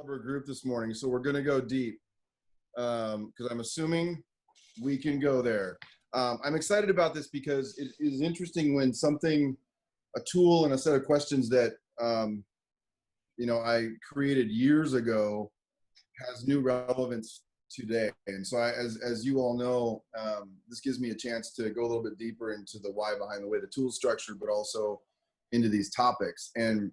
caliber group this morning, so we're going to go deep because I'm assuming we can go there. I'm excited about this because it is interesting when a tool and a set of questions that I created years ago has new relevance today. And so as you all know, this gives me a chance to go a little bit deeper into the why behind the way the tool is structured, but also into these topics. And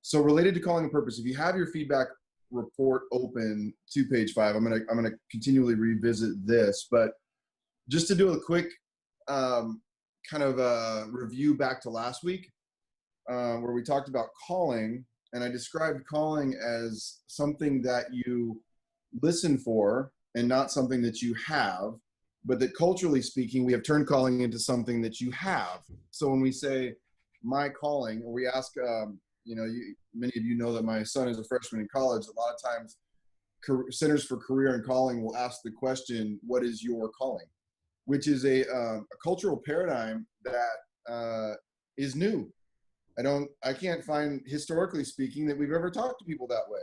so related to calling and purpose, if you have your feedback report open to page 5, I'm gonna continually revisit this, but just to do a quick kind of a review back to last week, where we talked about calling, and I described calling as something that you listen for and not something that you have, but that culturally speaking, we have turned calling into something that you have. So when we say my calling, or we ask, many of you know that my son is a freshman in college. A lot of times Centers for Career and Calling will ask the question, what is your calling? Which is a cultural paradigm that is new. I can't find, historically speaking, that we've ever talked to people that way.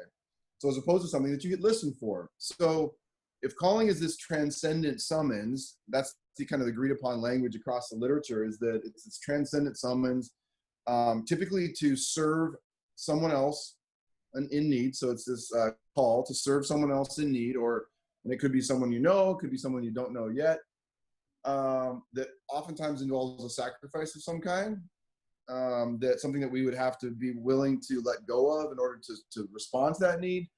So as opposed to something that you get listened for. So if calling is this transcendent summons, that's the kind of agreed upon language across the literature, is that it's this transcendent summons, typically to serve someone else in need. So it's this call to serve someone else in need, and it could be someone you know, it could be someone you don't know yet, that oftentimes involves a sacrifice of some kind. That's something that we would have to be willing to let go of in order to respond to that need.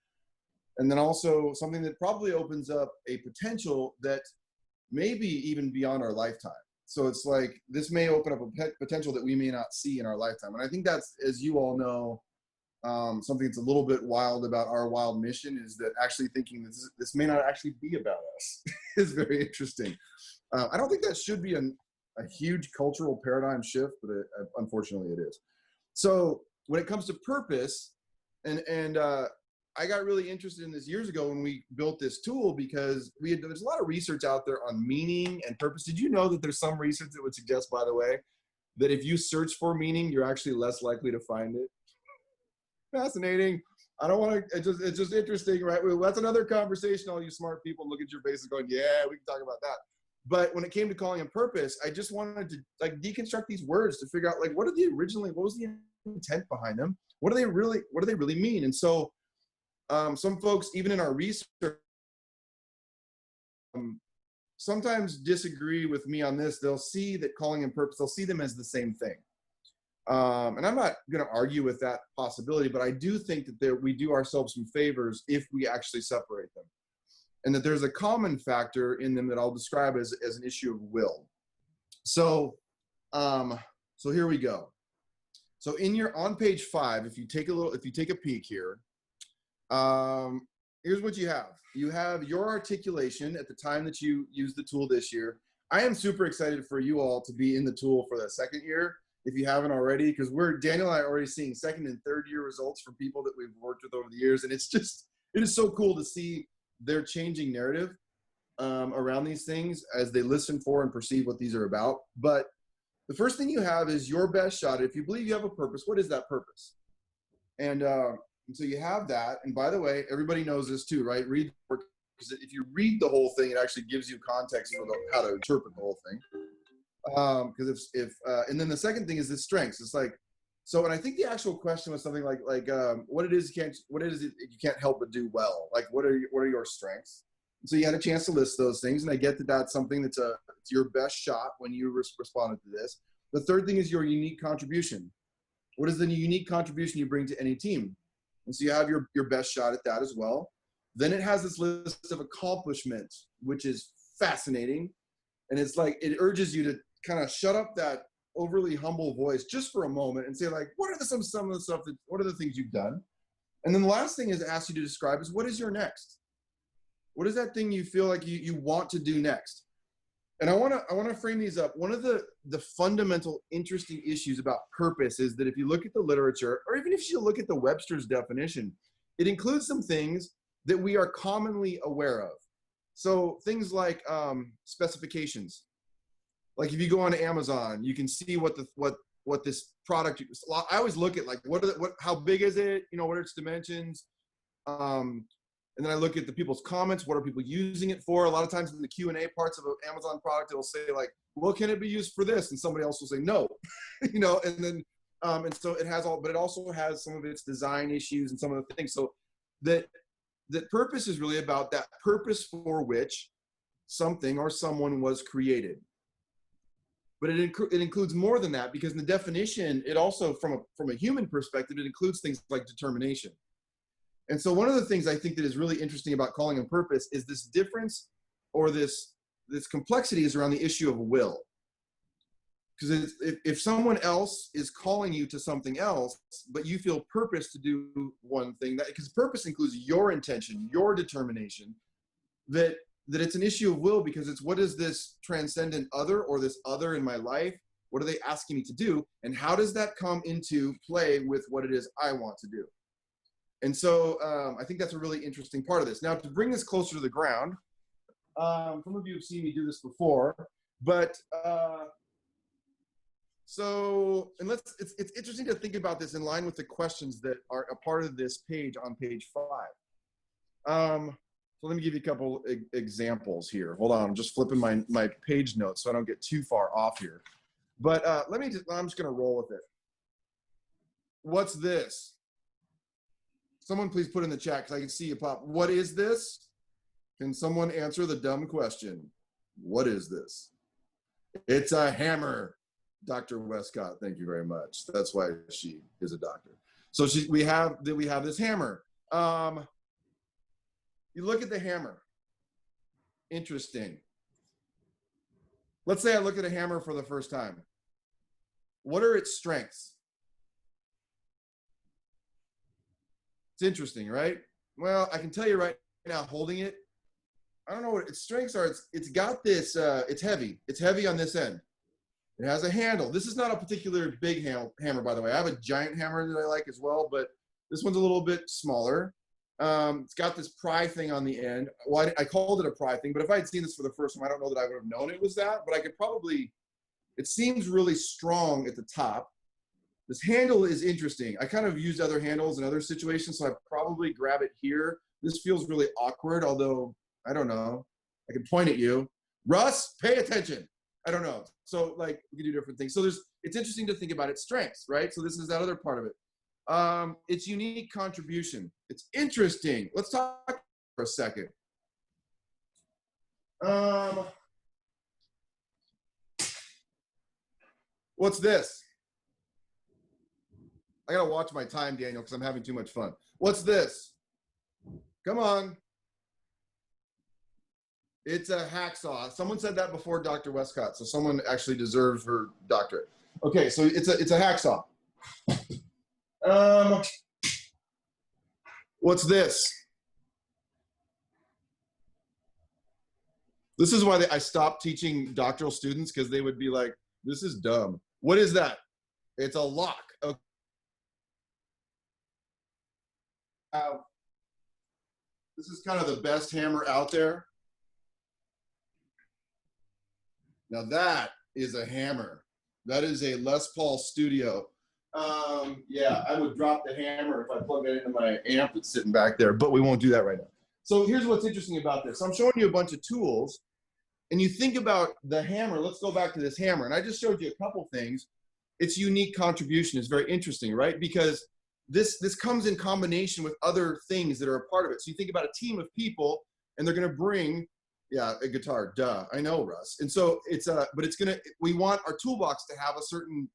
And then also something that probably opens up a potential that may be even beyond our lifetime. So it's like, this may open up a potential that we may not see in our lifetime. And I think that's, as you all know, something that's a little bit wild about our WiLD mission is that actually thinking this may not actually be about us is very interesting. I don't think that should be a huge cultural paradigm shift, but unfortunately it is. So when it comes to purpose, and I got really interested in this years ago when we built this tool, because there's a lot of research out there on meaning and purpose. Did you know that there's some research that would suggest, by the way, that if you search for meaning, you're actually less likely to find it? Fascinating. I don't want to, it's just interesting, right? Well, that's another conversation. All you smart people look at your face and going, yeah, we can talk about that. But when it came to calling and purpose, I just wanted to deconstruct these words to figure out what was the intent behind them? What do they really mean? And so some folks, even in our research, sometimes disagree with me on this. They'll see that calling and purpose, they'll see them as the same thing. And I'm not going to argue with that possibility, but I do think that we do ourselves some favors if we actually separate them. And that there's a common factor in them that I'll describe as an issue of will. So, so here we go. So on page 5, if you take a peek here, here's what you have. You have your articulation at the time that you use the tool this year. I am super excited for you all to be in the tool for the second year, if you haven't already, because Daniel and I are already seeing second and third year results from people that we've worked with over the years. And it is so cool to see their changing narrative around these things as they listen for and perceive what these are about. But the first thing you have is your best shot. If you believe you have a purpose, what is that purpose? And so you have that. And by the way, everybody knows this too, right? Read, because if you read the whole thing, it actually gives you context for how to interpret the whole thing. Because and then the second thing is the strengths. It's like, so, and I think the actual question was something like what it is you can't help but do well. Like, what are your strengths? And so you had a chance to list those things, and I get that that's something that's it's your best shot when you responded to this. The third thing is your unique contribution. What is the unique contribution you bring to any team? And so you have your best shot at that as well. Then it has this list of accomplishments, which is fascinating, and it's like it urges you to kind of shut up that overly humble voice just for a moment and say, like, what are some of the stuff what are the things you've done? And then the last thing is asked you to describe is, what is your next? What is that thing you feel like you want to do next? And I want to frame these up. One of the fundamental interesting issues about purpose is that if you look at the literature, or even if you look at the Webster's definition, it includes some things that we are commonly aware of. So things like specifications. Like if you go on Amazon, you can see what this product. I always look at like how big is it? You know, what are its dimensions? And then I look at the people's comments. What are people using it for? A lot of times in the Q&A parts of an Amazon product, it'll say like, well, can it be used for this? And somebody else will say no, you know, and then, and so it has all, but it also has some of its design issues and some of the things. So that purpose is really about that purpose for which something or someone was created. But it includes more than that, because in the definition, it also, from a human perspective, it includes things like determination. And so one of the things I think that is really interesting about calling and purpose is this difference, or this complexity is around the issue of will. Because if someone else is calling you to something else, but you feel purpose to do one thing, because purpose includes your intention, your determination, that it's an issue of will, because it's, what is this transcendent other, or this other in my life? What are they asking me to do? And how does that come into play with what it is I want to do? And so I think that's a really interesting part of this. Now, to bring this closer to the ground, some of you have seen me do this before, but it's interesting to think about this in line with the questions that are a part of this page on page 5. So let me give you a couple examples here. Hold on, I'm just flipping my page notes so I don't get too far off here. But I'm just gonna roll with it. What's this? Someone please put in the chat, because I can see you pop. What is this? Can someone answer the dumb question? What is this? It's a hammer, Dr. Westcott. Thank you very much. That's why she is a doctor. So we have this hammer. You look at the hammer. Interesting. Let's say I look at a hammer for the first time. What are its strengths? It's interesting, right? Well, I can tell you right now, holding it, I don't know what its strengths are. It's got this, it's heavy. It's heavy on this end. It has a handle. This is not a particular big hammer, by the way. I have a giant hammer that I like as well, but this one's a little bit smaller. It's got this pry thing on the end. Well, I called it a pry thing, but if I had seen this for the first time, I don't know that I would have known it was that, but I could probably, it seems really strong at the top. This handle is interesting. I kind of used other handles in other situations, so I probably grab it here. This feels really awkward, although, I don't know. I can point at you. Russ, pay attention. I don't know. So like, we can do different things. So it's interesting to think about its strengths, right? So this is that other part of it. Its unique contribution. It's interesting. Let's talk for a second. What's this? I gotta watch my time, Daniel, because I'm having too much fun. What's this? Come on. It's a hacksaw. Someone said that before Dr. Westcott, so someone actually deserves her doctorate. Okay, so it's a hacksaw. What's this? This is why I stopped teaching doctoral students, because they would be like, this is dumb. What is that? It's a lock. Okay. This is kind of the best hammer out there. Now that is a hammer. That is a Les Paul Studio. Yeah, I would drop the hammer if I plug it into my amp that's sitting back there, but we won't do that right now. So here's what's interesting about this. I'm showing you a bunch of tools, and you think about the hammer. Let's go back to this hammer. And I just showed you a couple things. Its unique contribution is very interesting, right? Because this comes in combination with other things that are a part of it. So you think about a team of people, and they're going to bring, yeah, a guitar. Duh, I know, Russ. And so we want our toolbox to have a certain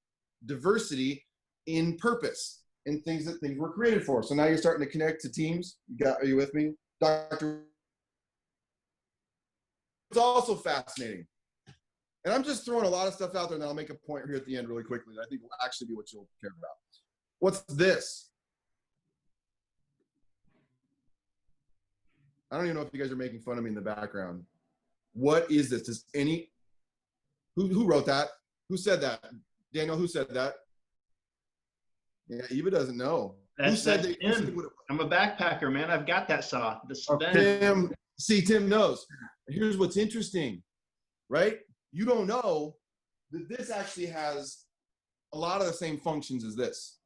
diversity in purpose, in things that things were created for. So now you're starting to connect to teams. Are you with me, Dr.? It's also fascinating. And I'm just throwing a lot of stuff out there, and I'll make a point here at the end really quickly that I think will actually be what you'll care about. What's this? I don't even know if you guys are making fun of me in the background. What is this? Does who wrote that? Who said that? Daniel, who said that? Yeah, Eva doesn't know. Who said that? I'm a backpacker, man. I've got that saw. Tim knows. Here's what's interesting, right? You don't know that this actually has a lot of the same functions as this.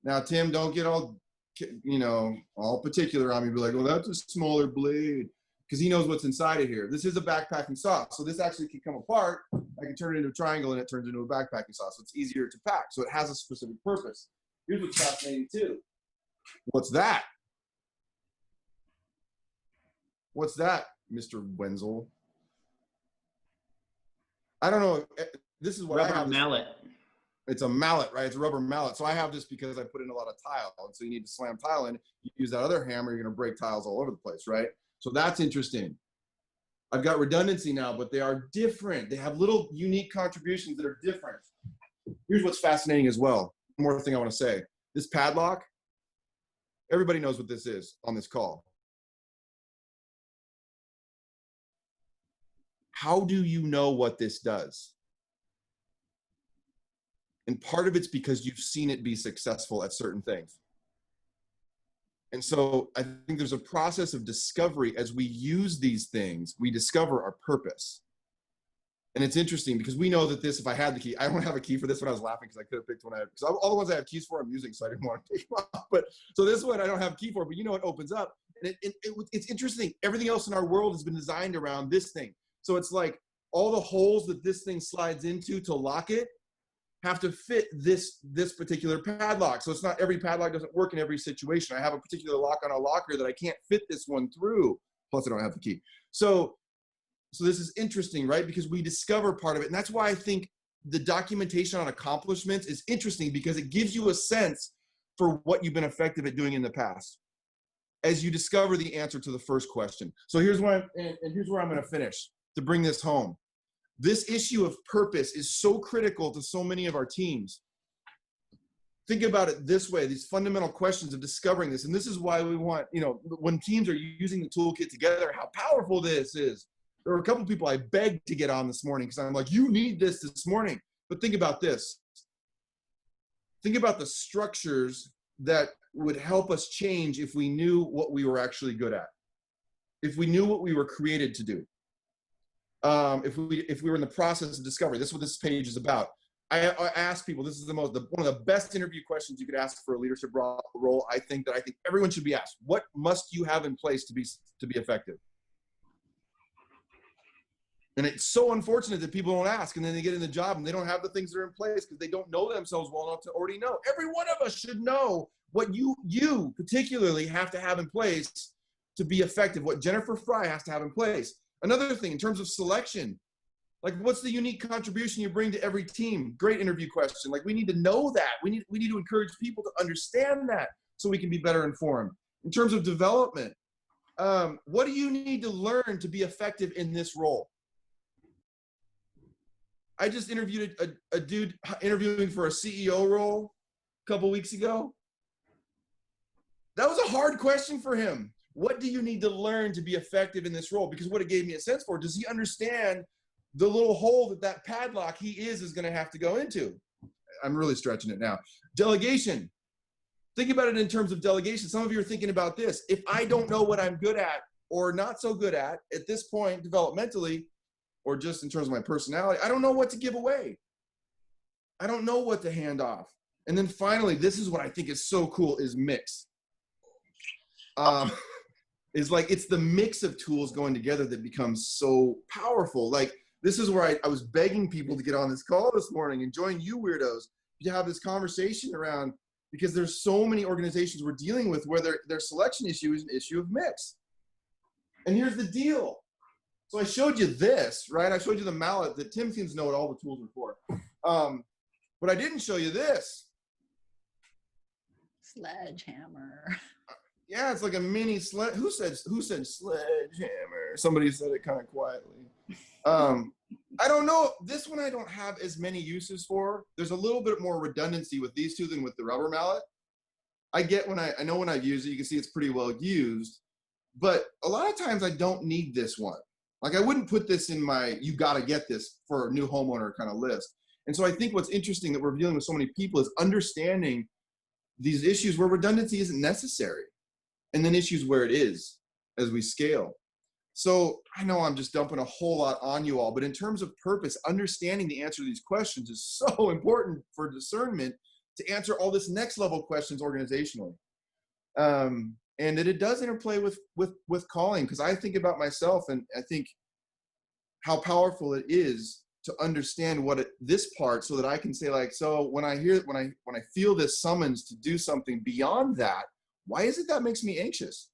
Now, Tim, don't get all you know, all particular on me, be like, well, that's a smaller blade, because he knows what's inside of here. This is a backpacking saw, so this actually can come apart. I can turn it into a triangle, and it turns into a backpacking saw, so it's easier to pack. So it has a specific purpose. Here's what's fascinating too. What's that? What's that, Mr. Wenzel? I don't know. This is what I have. Rubber mallet. It's a mallet, right? It's a rubber mallet. So I have this because I put in a lot of tile. And so you need to slam tile in. You use that other hammer, you're going to break tiles all over the place, right? So that's interesting. I've got redundancy now, but they are different. They have little unique contributions that are different. Here's what's fascinating as well. One more thing I want to say. This padlock, everybody knows what this is on this call. How do you know what this does? And part of it's because you've seen it be successful at certain things. And so I think there's a process of discovery. As we use these things, we discover our purpose. And it's interesting because we know that this, if I had the key, I don't have a key for this one. I was laughing because I could have picked one. Because all the ones I have keys for, I'm using, so I didn't want to pick them up. But so this one I don't have a key for, but you know, it opens up. And it's interesting. Everything else in our world has been designed around this thing. So it's like all the holes that this thing slides into to lock it have to fit this particular padlock. So it's not every padlock doesn't work in every situation. I have a particular lock on a locker that I can't fit this one through. Plus I don't have the key. So this is interesting, right? Because we discover part of it. And that's why I think the documentation on accomplishments is interesting, because it gives you a sense for what you've been effective at doing in the past as you discover the answer to the first question. So here's where I'm going to finish to bring this home. This issue of purpose is so critical to so many of our teams. Think about it this way, these fundamental questions of discovering this. And this is why we want, you know, when teams are using the toolkit together, how powerful this is. There were a couple of people I begged to get on this morning because I'm like, you need this morning. But think about this. Think about the structures that would help us change if we knew what we were actually good at. If we knew what we were created to do. If we were in the process of discovery. This is what this page is about. I ask people, this is one of the best interview questions you could ask for a leadership role. I think everyone should be asked. What must you have in place to be effective? And it's so unfortunate that people don't ask, and then they get in the job and they don't have the things that are in place because they don't know themselves well enough to already know. Every one of us should know what you particularly have to have in place to be effective, what Jennifer Fry has to have in place. Another thing, in terms of selection, like what's the unique contribution you bring to every team? Great interview question. Like we need to know that. We need to encourage people to understand that so we can be better informed. In terms of development, what do you need to learn to be effective in this role? I just interviewed a dude interviewing for a CEO role a couple weeks ago. That was a hard question for him. What do you need to learn to be effective in this role? Because what it gave me a sense for, does he understand the little hole that padlock he is going to have to go into? I'm really stretching it now. Delegation. Think about it in terms of delegation. Some of you are thinking about this. If I don't know what I'm good at or not so good at this point developmentally, or just in terms of my personality, I don't know what to give away. I don't know what to hand off. And then finally, this is what I think is so cool, is mix. Is like, it's the mix of tools going together that becomes so powerful. Like, this is where I was begging people to get on this call this morning and join you weirdos to have this conversation around, because there's so many organizations we're dealing with where their selection issue is an issue of mix. And here's the deal. So I showed you this, right? I showed you the mallet that Tim seems to know what all the tools are for. But I didn't show you this. Sledgehammer. Yeah, it's like a mini sled. Who said sledgehammer? Somebody said it kind of quietly. I don't know. This one I don't have as many uses for. There's a little bit more redundancy with these two than with the rubber mallet. I know when I've used it, you can see it's pretty well used. But a lot of times I don't need this one. Like I wouldn't put this in my, you got to get this for a new homeowner kind of list. And so I think what's interesting that we're dealing with so many people is understanding these issues where redundancy isn't necessary, and then issues where it is as we scale. So I know I'm just dumping a whole lot on you all, but in terms of purpose, understanding the answer to these questions is so important for discernment to answer all this next level questions organizationally. And that it does interplay with calling, because I think about myself and I think how powerful it is to understand this part, so that I can say, like, so when I feel this summons to do something beyond that, why is it that makes me anxious?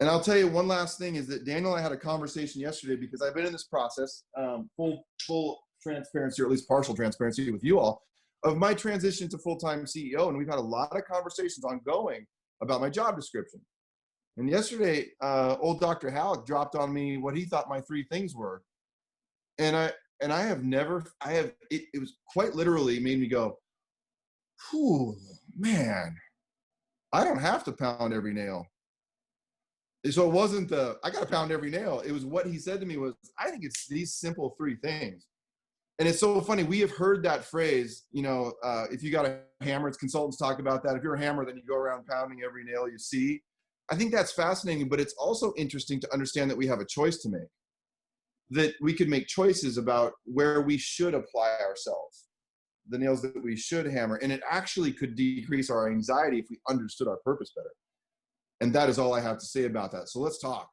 And I'll tell you one last thing is that Daniel and I had a conversation yesterday, because I've been in this process, full transparency, or at least partial transparency with you all, of my transition to full-time CEO. And we've had a lot of conversations ongoing about my job description. And yesterday, old Dr. Halleck dropped on me what he thought my 3 things were. And it was quite literally made me go, whew, man, I don't have to pound every nail. So it wasn't I got to pound every nail. It was what he said to me was, I think it's these simple 3 things. And it's so funny. We have heard that phrase, if you got a hammer, it's consultants talk about that. If you're a hammer, then you go around pounding every nail you see. I think that's fascinating, but it's also interesting to understand that we have a choice to make, that we could make choices about where we should apply ourselves, the nails that we should hammer. And it actually could decrease our anxiety if we understood our purpose better. And that is all I have to say about that. So let's talk.